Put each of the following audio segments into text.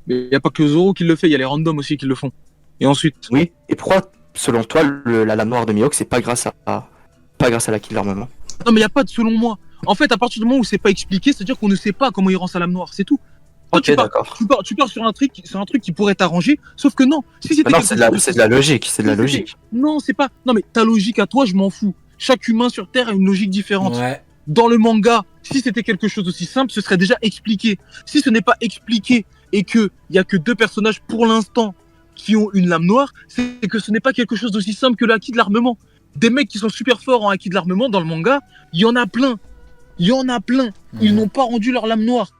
Mais il n'y a pas que Zoro qui le fait, il y a les randoms aussi qui le font. Et ensuite, Oui. Et pourquoi, selon toi, la lame noire de Mihawk, c'est pas grâce à l'acquis de l'armement? non mais il n'y a pas de selon moi. En fait, à partir du moment où c'est pas expliqué, c'est-à-dire qu'on ne sait pas comment il rend sa lame noire, c'est tout. Toi, Ok, d'accord. tu pars sur un truc qui pourrait t'arranger, sauf que non. Si c'était Non, quelque chose c'est de la logique, c'est de la si c'était- logique. Non, c'est pas. Non, mais ta logique à toi, je m'en fous. Chaque humain sur Terre a une logique différente. Ouais. Dans le manga, si c'était quelque chose aussi simple, ce serait déjà expliqué. Si ce n'est pas expliqué et qu'il n'y a que deux personnages pour l'instant qui ont une lame noire, c'est que ce n'est pas quelque chose d'aussi simple que l'acquis de l'armement. Des mecs qui sont super forts en acquis de l'armement dans le manga, il y en a plein. Il y en a plein. Ils n'ont pas rendu leur lame noire.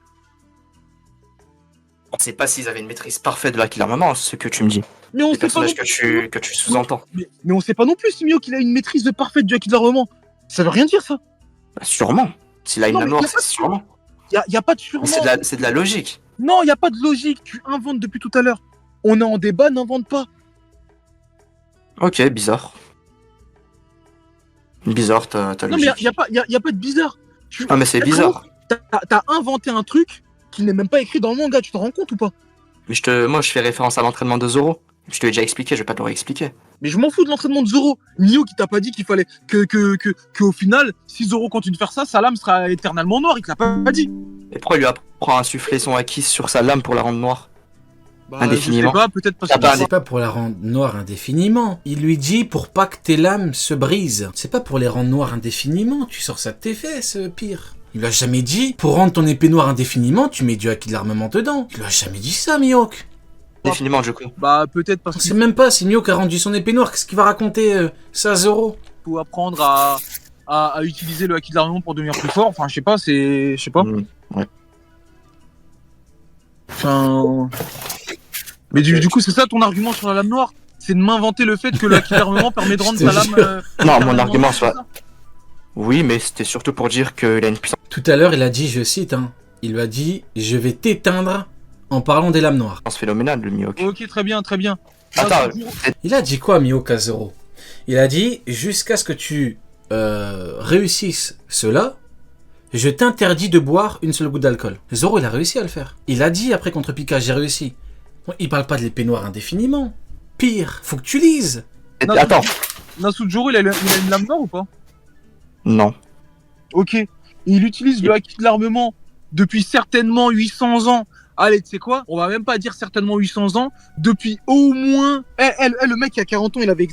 On sait pas s'ils avaient une maîtrise parfaite de l'acquis de l'armement, ce que tu me dis. Mais on Les sait pas non personnages que tu sous-entends. mais on sait pas non plus si Mio qu'il a une maîtrise parfaite du acquis de l'armement. Ça veut rien dire ça. Bah, sûrement. S'il a une Non, lame mais noire, y a pas c'est de- sûrement. Y a pas de sûrement. Mais c'est de la logique. Non, il n'y a pas de logique. Tu inventes depuis tout à l'heure. On est en débat, n'invente pas. Ok, bizarre. Bizarre, ta Non, mais logique. il n'y a pas de bizarre. Ah, mais c'est bizarre. T'as inventé un truc qui n'est même pas écrit dans le manga, tu te rends compte ou pas? Mais moi, je fais référence à l'entraînement de Zoro. Je te l'ai déjà expliqué, je vais pas te le réexpliquer. Mais je m'en fous de l'entraînement de Zoro. Mio qui t'a pas dit qu'il fallait que au final, si Zoro continue de faire ça, sa lame sera éternellement noire. Il te l'a pas dit. Et pourquoi il lui apprend à insuffler son acquis sur sa lame pour la rendre noire? Bah, Indéfiniment. Je sais pas, peut-être parce Ah que. bah, C'est pas pour la rendre noire indéfiniment. Il lui dit pour pas que tes lames se brisent. C'est pas pour les rendre noires indéfiniment. Tu sors ça de tes fesses, pire. Il lui a jamais dit pour rendre ton épée noire indéfiniment, tu mets du acquis de l'armement dedans. Il lui a jamais dit ça, Mihawk. Indéfiniment, du coup. Bah, peut-être parce On qu'il sait même pas si Mihawk a rendu son épée noire. Qu'est-ce qu'il va raconter ça à Zoro? faut apprendre à utiliser le acquis de l'armement pour devenir plus fort. Enfin, je sais pas, c'est. Je sais pas. Ouais. Enfin. Mais du coup, c'est ça ton argument sur la lame noire? C'est de m'inventer le fait que l'acquis de l'armement permet de rendre Je te sa lame. jure. Non, mon argument, soit. soit. Oui, mais c'était surtout pour dire qu'il a une puissance. Tout à l'heure, il a dit, je cite, hein, il lui a dit « Je vais t'éteindre en parlant des lames noires Phénoménale, le Mihawk. Ok, très bien, très bien. Attends, ». Il a dit quoi, Mihawk, à Zoro? Il a dit « Jusqu'à ce que tu réussisses cela, je t'interdis de boire une seule goutte d'alcool. » Zoro, il a réussi à le faire. Il a dit après contre Pika « J'ai réussi ». Bon, il parle pas de l'épée noire indéfiniment. Pire, faut que tu lises. Attends. Nasujiro, il a une lame noire ou pas? Non. Ok. Et il utilise le acquis de l'armement depuis certainement 800 ans. Allez, tu sais quoi? On va même pas dire certainement 800 ans. Depuis au moins. Le mec, il y a 40 ans, il avait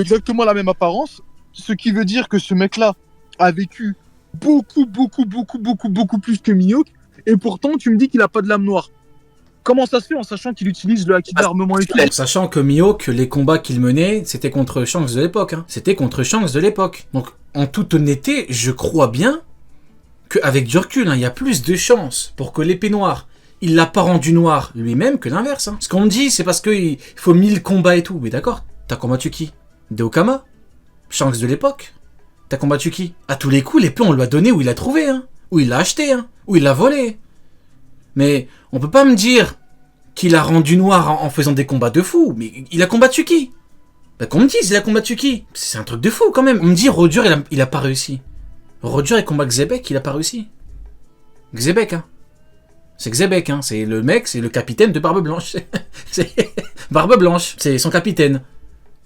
exactement la même apparence. Ce qui veut dire que ce mec-là a vécu beaucoup plus que Mihawk. Et pourtant, tu me dis qu'il a pas de lame noire. Comment ça se fait en sachant qu'il utilise le acquis de l'armement et tout? Sachant que Mihawk, les combats qu'il menait, c'était contre Shanks de l'époque. Hein. C'était contre Shanks de l'époque. Donc, en toute honnêteté, je crois bien qu'avec du recul, hein, il y a plus de chances pour que l'épée noire, il l'a pas rendue noire lui-même que l'inverse. Hein. Ce qu'on me dit, c'est parce qu'il faut 1000 combats et tout. Mais d'accord, t'as combattu qui? Deokama? Shanks de l'époque? T'as combattu qui? À tous les coups, l'épée, on lui a donné où il l'a trouvé, hein. Où il l'a acheté, hein. Où il l'a volé. Mais on peut pas me dire qu'il a rendu noir en faisant des combats de fou. Mais il a combattu qui? Bah qu'on me dise, il a combattu qui? C'est un truc de fou quand même. On me dit, Roger, il a pas réussi. Roger, il combat Xebec, il a pas réussi. Xebec, hein. C'est Xebec, hein. C'est le mec, c'est le capitaine de Barbe Blanche. C'est Barbe Blanche, c'est son capitaine.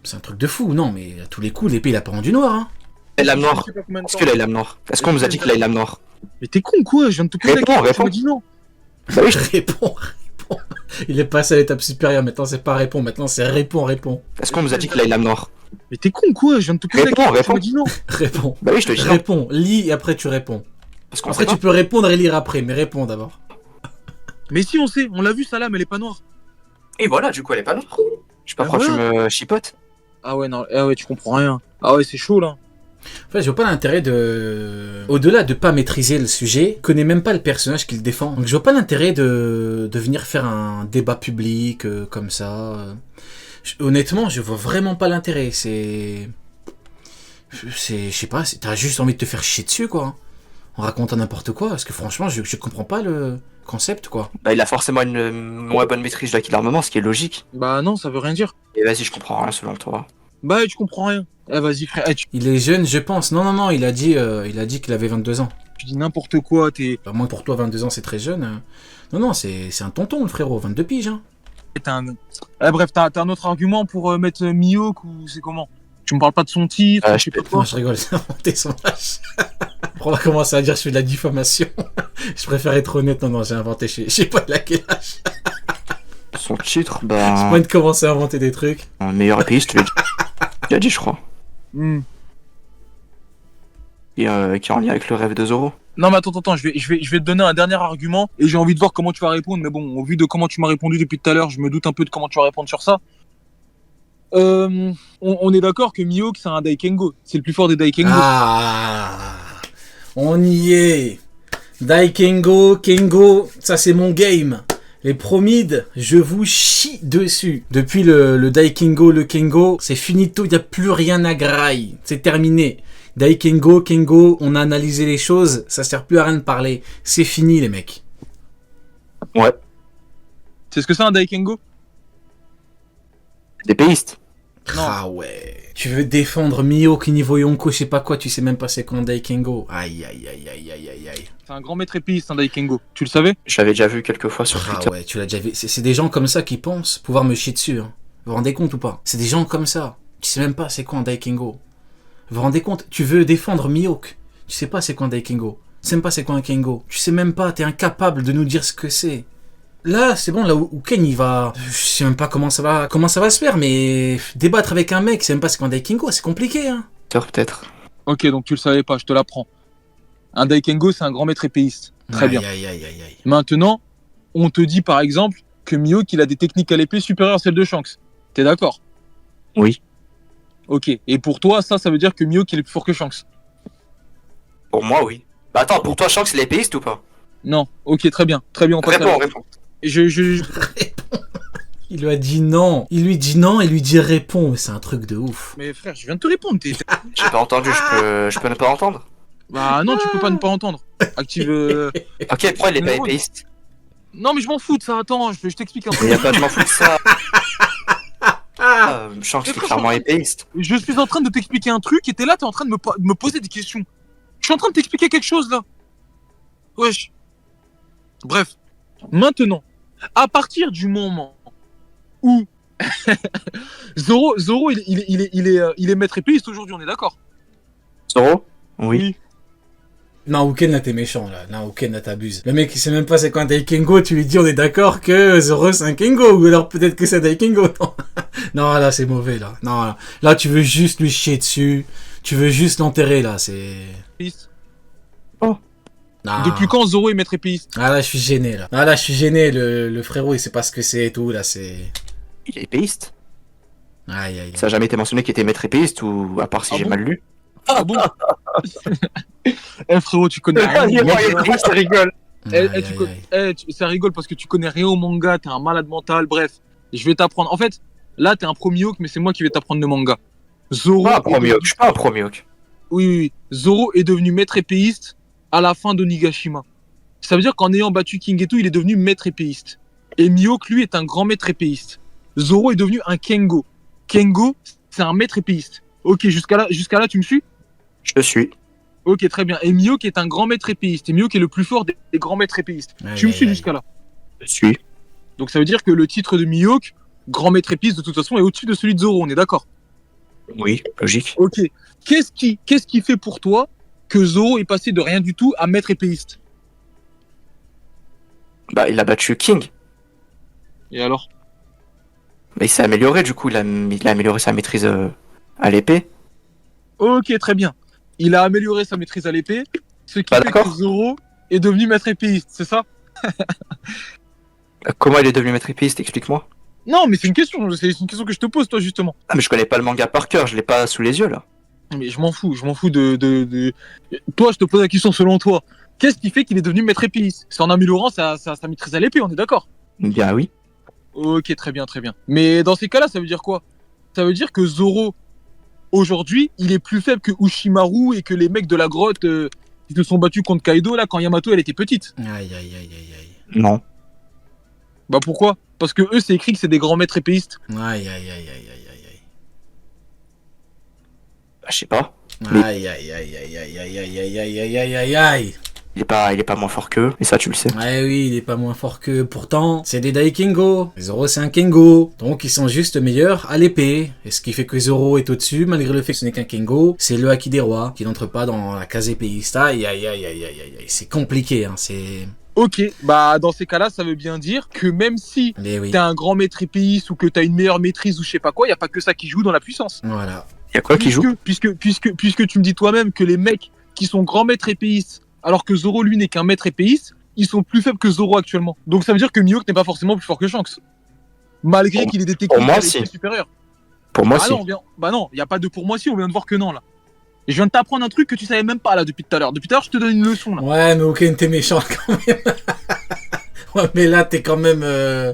C'est un truc de fou, non, mais à tous les coups, l'épée, il a pas rendu noir, hein. La lame noire. Est-ce qu'il a une lame noire? Est-ce qu'on nous a dit qu'il a une lame noire? Mais t'es con quoi? Je viens de te poser la Réponds, question, tu réponds. m'as dit non. Bah oui, Réponds. Il est passé à l'étape supérieure, maintenant c'est pas répond, maintenant c'est réponds. Est-ce qu'on nous a dit qu'il a une lame noire? Mais t'es con quoi? Je viens de te poser la Réponds, question, tu m'as réponds. dit non. Réponds. Bah oui, je te dis non. Réponds, lis et après tu réponds. Parce qu'on Après sait tu pas. peux répondre et lire après, mais réponds d'abord. Mais si on sait, on l'a vu, sa lame, elle est pas noire. Et voilà, du coup, elle est pas noire. Je sais pas Ah, pourquoi tu voilà. me chipotes. Ah ouais, non, ah ouais, tu comprends rien. Ah ouais, c'est chaud là. En fait, je vois pas l'intérêt de... Au-delà de pas maîtriser le sujet, je connais même pas le personnage qui le défend. Donc je vois pas l'intérêt de venir faire un débat public comme ça. Honnêtement, je vois vraiment pas l'intérêt. Je sais pas, t'as juste envie de te faire chier dessus, quoi. En racontant n'importe quoi. Parce que franchement, je comprends pas le concept, quoi. Bah, il a forcément une moins bonne maîtrise de l'acquis de l'armement, ce qui est logique. Bah non, ça veut rien dire. Et vas-y, je comprends rien selon toi. Bah tu comprends rien. Eh vas-y frère, Il est jeune, je pense. Non, il a dit qu'il avait 22 ans. tu dis n'importe quoi, t'es... À moins que pour toi, 22 ans, c'est très jeune. Non, c'est un tonton, le frérot, 22 piges, hein. Et bref, t'as un autre argument pour mettre Mihawk ou c'est comment? Tu me parles pas de son titre, je sais pas Non, quoi. je rigole, c'est inventé son âge. On va commencer à dire que je fais de la diffamation. Je préfère être honnête. Non, j'ai inventé, je sais pas de quel âge. Son titre, C'est bah. pas de commencer à inventer des trucs. Un meilleur épéiste, tu l'as déjà dit, je crois. Hmm. Et qui est en lien avec le rêve de Zoro. Non mais attends, je vais te donner un dernier argument et j'ai envie de voir comment tu vas répondre. Mais bon, au vu de comment tu m'as répondu depuis tout à l'heure, je me doute un peu de comment tu vas répondre sur ça. On est d'accord que Mihawk c'est un Daikengo, c'est le plus fort des Daikengo. Ah, on y est. Daikengo, Kengo, ça c'est mon game. Les promides, je vous chie dessus. Depuis le Daikengo, le Kengo, c'est finito, il n'y a plus rien à graille. C'est terminé. Daikengo, Kengo, on a analysé les choses, ça sert plus à rien de parler. C'est fini les mecs. Ouais. C'est ce que c'est un Daikengo? D'épéiste. Non. Ah ouais. Tu veux défendre Mihawk niveau Yonko, je sais pas quoi, tu sais même pas c'est quoi un Daikengo. Aïe aïe aïe aïe aïe aïe aïe. C'est un grand maître épéiste, un Daikengo. Tu le savais? J'avais déjà vu quelques fois sur Ah Twitter. ouais, tu l'as déjà vu. C'est des gens comme ça qui pensent pouvoir me chier dessus. Hein. Vous vous rendez compte ou pas? C'est des gens comme ça. Tu sais même pas c'est quoi un Daikengo. Vous vous rendez compte? Tu veux défendre Mihawk. Tu sais pas c'est quoi un Daikengo. Tu sais même pas c'est quoi un Kengo. Tu sais même pas, t'es incapable de nous dire ce que c'est. Là, c'est bon, là où Ken il va. Je sais même pas comment ça va se faire, mais débattre avec un mec, c'est même pas c'est quoi un Daikengo, c'est compliqué, hein. Peut-être. Ok, donc tu le savais pas, je te l'apprends. Un Daikengo, c'est un grand maître épéiste. Très bien. Aïe aïe aïe aïe. Maintenant, on te dit par exemple que Mihawk il a des techniques à l'épée supérieures à celles de Shanks. T'es d'accord? Oui. Ok. Et pour toi, ça veut dire que Mihawk il est plus fort que Shanks? Pour moi, oui. Bah attends, pour toi, Shanks, c'est l'épéiste ou pas? Non. Ok, très bien. Très bien, on passe à la- Réponds. Il lui a dit non. Il lui dit non et lui dit réponds. Mais c'est un truc de ouf. Mais frère, je viens de te répondre. J'ai pas entendu, je peux ne pas entendre. Bah non, tu peux pas ne pas entendre. Active. Ok, pourquoi il est pas Numéro. épéiste? Non, mais je m'en fous de ça. Attends, je t'explique un Il peu. y a pas de m'en fous de ça. Shanks est clairement épéiste. Je suis en train de t'expliquer un truc et t'es là, t'es en train de me poser des questions. Je suis en train de t'expliquer quelque chose là. Wesh. Bref. Maintenant, à partir du moment où Zoro il est maître épéiste aujourd'hui, on est d'accord? Zoro? Oui. Non, Uken là t'es méchant là. Non, Uken là t'abuses. Le mec il sait même pas c'est quoi un Daikengo. Tu lui dis on est d'accord que Zoro c'est un Kengo. Ou alors peut-être que c'est un Daikengo. Non, non là c'est mauvais là. Non, là tu veux juste lui chier dessus. Tu veux juste l'enterrer là. C'est. Épéiste. Non. Depuis quand Zoro est maître épéiste? Ah là je suis gêné là. Ah là je suis gêné. Le frérot il sait pas ce que c'est et tout là c'est. Il est épéiste. Aïe aïe aïe. Ça a jamais été mentionné qu'il était maître épéiste ou à part si Ah j'ai bon mal lu. Ah bon? Eh frérot, tu connais rien. Je rigole. Ça rigole parce que tu connais rien au manga, t'es un malade mental, bref. Je vais t'apprendre. En fait, là t'es un pro Mihawk, mais c'est moi qui vais t'apprendre le manga. Zoro. Pas un pro Mihawk, je suis pas un pro Mihawk. Oui. Zoro est devenu maître épéiste à la fin d'Onigashima. Ça veut dire qu'en ayant battu King et tout, il est devenu maître épéiste. Et Mihawk, lui, est un grand maître épéiste. Zoro est devenu un Kengo. Kengo, c'est un maître épéiste. Ok, jusqu'à là, tu me suis? Je suis. Ok, très bien. Et Mihawk est un grand maître épéiste. Et Mihawk est le plus fort des grands maîtres épéistes. Aïe, Tu me aïe, suis aïe. jusqu'à là? Je suis. Donc ça veut dire que le titre de Mihawk, grand maître épéiste, de toute façon, est au-dessus de celui de Zoro, on est d'accord? Oui, logique. Ok. Qu'est-ce qui fait pour toi que Zoro est passé de rien du tout à maître épéiste? Bah, il a battu King. Et alors? Mais il s'est amélioré, du coup, il a amélioré sa maîtrise à l'épée. Ok, très bien. Il a amélioré sa maîtrise à l'épée, ce qui Pas fait que d'accord. Zoro est devenu maître épéiste, c'est ça? Comment il est devenu maître épéiste, explique-moi. Non, mais c'est une question que je te pose, toi, justement. Ah, mais je connais pas le manga par cœur, je l'ai pas sous les yeux, là. Mais je m'en fous de... Toi, je te pose la question selon toi. Qu'est-ce qui fait qu'il est devenu maître épéiste? C'est en améliorant sa maîtrise à l'épée, on est d'accord? Bien oui. Ok, très bien. Mais dans ces cas-là, ça veut dire quoi? Ça veut dire que Zoro, aujourd'hui, il est plus faible que Ushimaru et que les mecs de la grotte qui se sont battus contre Kaido, là, quand Yamato, elle était petite. Aïe aïe aïe aïe aïe. Non. Bah pourquoi? Parce que eux, c'est écrit que c'est des grands maîtres épéistes. Aïe aïe aïe aïe aïe aïe Bah, je sais pas. aïe. Aïe aïe aïe aïe aïe aïe aïe aïe aïe aïe aïe aïe aïe. il est pas moins fort qu'eux, et ça tu le sais. Ouais, oui, il est pas moins fort que. Pourtant, c'est des Daikengo. Zoro, c'est un Kengo. Donc, ils sont juste meilleurs à l'épée. Et ce qui fait que Zoro est au-dessus, malgré le fait que ce n'est qu'un Kengo, c'est le Haki des rois, qui n'entre pas dans la case épéiste. Aïe, aïe, aïe, aïe, aïe, aïe. C'est compliqué, hein, c'est. Ok, bah dans ces cas-là, ça veut bien dire que même si Mais oui. t'es un grand maître épéiste ou que t'as une meilleure maîtrise ou je sais pas quoi, y a pas que ça qui joue dans la puissance. Voilà. Il y a quoi qui joue? Puisque tu me dis toi-même que les mecs qui sont grands maîtres épéistes, alors que Zoro lui n'est qu'un maître épéiste, ils sont plus faibles que Zoro actuellement. Donc ça veut dire que Mihawk n'est pas forcément plus fort que Shanks. Malgré qu'il ait des techniques moi, avec si. les supérieures. Pour moi, Ah si. non, bah non, y a pas de pour moi si, on vient de voir que non là. Et je viens de t'apprendre un truc que tu savais même pas là depuis tout à l'heure. Depuis tout à l'heure, je te donne une leçon là. Ouais, mais ok, t'es méchant quand même. Ouais, mais là, t'es quand même...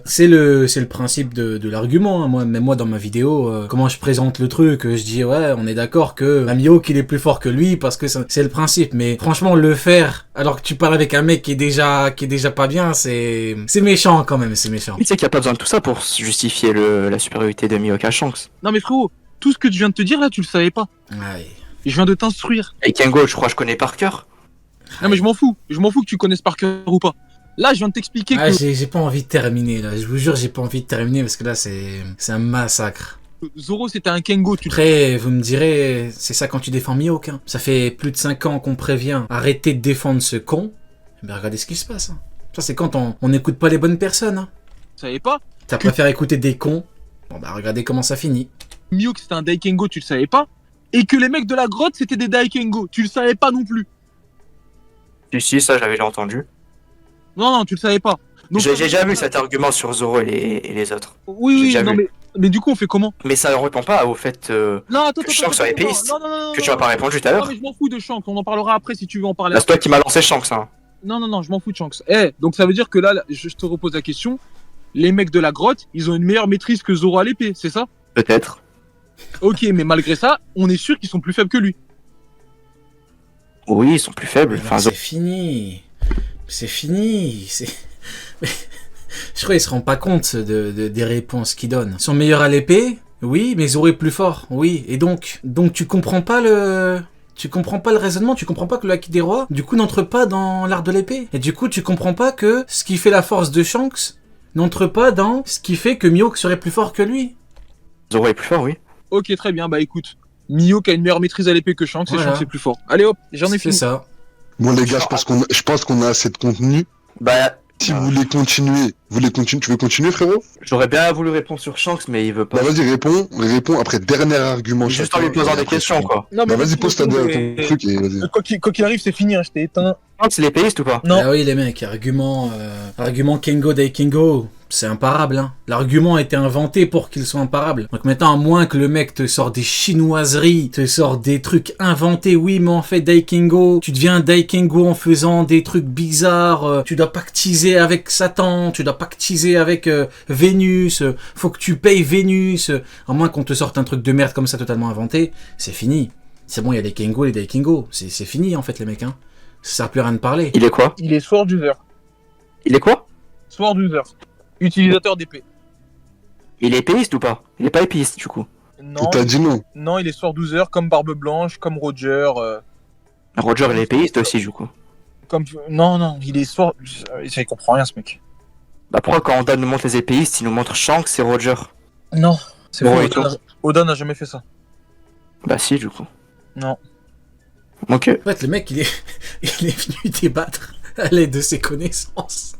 C'est le principe de l'argument. Hein. Moi, dans ma vidéo, comment je présente le truc, je dis, ouais, on est d'accord que Mihawk, il est plus fort que lui, parce que c'est le principe. Mais franchement, le faire, alors que tu parles avec un mec qui est déjà pas bien, c'est méchant quand même, c'est méchant. Tu sais qu'il n'y a pas besoin de tout ça pour justifier la supériorité de Mihawk à Shanks. Non mais frérot, tout ce que tu viens de te dire là, tu le savais pas. Ouais. Et je viens de t'instruire. Et Kengo, je crois que je connais par cœur. Non mais je m'en fous. Je m'en fous que tu connaisses par cœur ou pas. Là, je viens de t'expliquer Ah, que j'ai pas envie de terminer, là. Je vous jure, j'ai pas envie de terminer, parce que là, c'est un massacre. Zoro c'était un Kengo, tu le sais. Après, vous me direz, c'est ça quand tu défends Mihawk, hein. Ça fait plus de 5 ans qu'on prévient, arrêtez de défendre ce con. Mais regardez ce qui se passe, hein. Ça, c'est quand on n'écoute pas les bonnes personnes, hein. Tu savais pas. T'as préféré écouter des cons. Bon, bah, regardez comment ça finit. Mihawk c'était un Daikengo, tu le savais pas. Et que les mecs de la grotte c'était des Daikengo, tu le savais pas non plus. Si, ça j'avais déjà entendu. Non, tu le savais pas. Donc, J'ai déjà vu cet argument sur Zoro et les autres. Oui, j'ai oui, déjà non, vu. mais du coup, on fait comment? Mais ça ne répond pas au fait Non, attends, que Shanks soit épéiste, non, que tu m'as pas répondu tout à Non, l'heure. mais je m'en fous de Shanks, on en parlera après si tu veux en parler. Là, c'est toi qui m'as lancé Shanks, hein. Non, je m'en fous de Shanks. Donc ça veut dire que là, je te repose la question. Les mecs de la grotte, ils ont une meilleure maîtrise que Zoro à l'épée, c'est ça? Peut-être. Ok, mais malgré ça, on est sûr qu'ils sont plus faibles que lui. Oui, ils sont plus faibles. Mais non, Enfin, c'est fini. C'est fini. Je crois qu'ils se rendent pas compte des réponses qu'ils donnent. Ils sont meilleurs à l'épée? Oui, mais Zoro est plus fort. Oui, et donc tu comprends pas le... Tu comprends pas le raisonnement, tu comprends pas que le Haki des rois, du coup, n'entre pas dans l'art de l'épée. Et du coup, tu comprends pas que ce qui fait la force de Shanks n'entre pas dans ce qui fait que Mihawk serait plus fort que lui. Zoro est plus fort, oui. Ok, très bien, bah écoute. Mihawk a une meilleure maîtrise à l'épée que Shanks Voilà. et Shanks est plus fort. Allez hop, j'en ai C'est fini. ça. Bon les gars, je pense qu'on a assez de contenu. Bah, Si vous voulez continuer, tu veux continuer frérot? j'aurais bien voulu répondre sur Shanks, mais il veut pas. Bah vas-y, réponds après dernier argument. Juste en chacun, lui posant et des après, questions, quoi. Non, Bah vas-y, vas-y, pose ton truc et vas-y. Quoi qu'il arrive, c'est fini, hein, je t'ai éteint. Shanks, il est épéiste ou pas? Non. Ah oui, les mecs, argument Kengo Daikengo, c'est imparable. Hein. L'argument a été inventé pour qu'il soit imparable. Donc maintenant, à moins que le mec te sorte des chinoiseries, te sorte des trucs inventés, oui, mais en fait, Daikengo, tu deviens Daikengo en faisant des trucs bizarres, tu dois pactiser avec Satan, tu dois pactiser avec Vénus, faut que tu payes Vénus, à moins qu'on te sorte un truc de merde comme ça totalement inventé, c'est fini. C'est bon, il y a les Kengo et les Daikengo, c'est fini en fait les mecs, hein. Ça sert plus à rien de parler. Il est quoi? Il est sword user. Il est quoi? Sword user. Utilisateur d'épée. Il est épéiste ou pas? Il est pas épéiste, du coup. Non, T'as dit non. non, il est sword user comme Barbe Blanche, comme Roger. Roger, il est épéiste aussi, du coup. Comme... Non, il est sword. Il comprend rien ce mec. Bah pourquoi quand Oda nous montre les épéistes, il nous montre Shanks et Roger? Non, c'est Bon, faux. et toi Oda n'a jamais fait ça. Bah si, du coup. Non. Ok. En fait, le mec, il est venu débattre à l'aide de ses connaissances.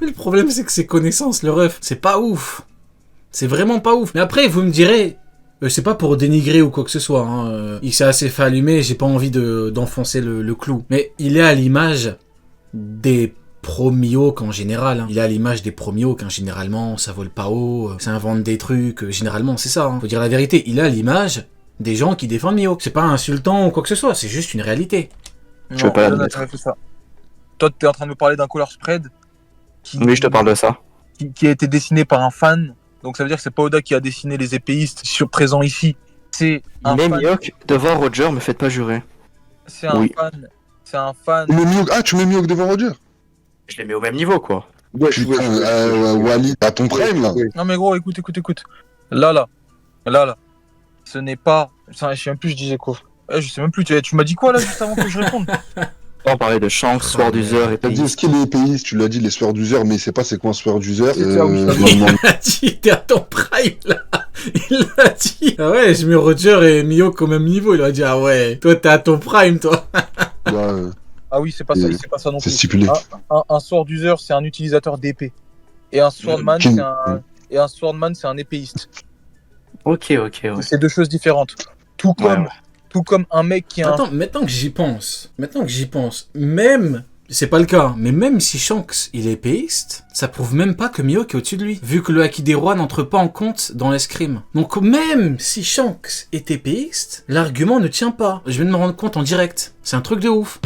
Mais le problème, c'est que ses connaissances, le ref, c'est pas ouf. C'est vraiment pas ouf. Mais après, vous me direz, c'est pas pour dénigrer ou quoi que ce soit. Hein. Il s'est assez fait allumer, j'ai pas envie d'enfoncer le clou. Mais il est à l'image des pro-Mihawk en général. Hein. Il est à l'image des pro-Mihawk, hein. Généralement, ça vole pas haut, ça invente des trucs. Généralement, c'est ça. Hein. Faut dire la vérité. Il est à l'image des gens qui défendent Mihawk. C'est pas insultant ou quoi que ce soit, c'est juste une réalité. Je veux pas Oda n'a l'admettre. jamais fait ça. Toi, t'es en train de me parler d'un color spread Oui, je te parle de ça. qui a été dessiné par un fan. Donc ça veut dire que c'est pas Oda qui a dessiné les épéistes présents ici. C'est un Mais fan. Mihawk, devant Roger, me faites pas jurer. C'est un Oui. fan. C'est un fan. Tu mets Mihawk, tu mets Mihawk devant Roger? Je les mets au même niveau, quoi. Putain, Wally, t'as ton prime là. Non mais gros, écoute. Là. Ce n'est pas. Je sais même plus, je disais quoi. Je sais même plus. Tu m'as dit quoi là juste avant que je réponde? On parlait de Shanks, Sword User et T'as dit, Pays. est-ce qu'il est épéiste? Tu l'as dit, les Sword User, mais il sait pas c'est quoi un Sword User. C'est ça, oui, ça, non, non. Il a dit, t'es à ton prime là. Il a dit. Ah ouais, je mets Roger et Mihawk au même niveau. Il a dit, ah ouais, toi t'es à ton prime, toi. Ouais, Ah oui, c'est pas ça, c'est pas ça non c'est plus. stipulé. Un sword user, c'est un utilisateur d'épée. Et un swordman, King. c'est un épéiste. Ok, ouais. C'est deux choses différentes. Tout comme un mec qui a Attends, maintenant que j'y pense, même, c'est pas le cas, mais même si Shanks il est épéiste, ça prouve même pas que Mihawk est au-dessus de lui, vu que le Haki des Rois n'entre pas en compte dans l'escrime. Donc même si Shanks est épéiste, l'argument ne tient pas. Je viens de me rendre compte en direct. C'est un truc de ouf.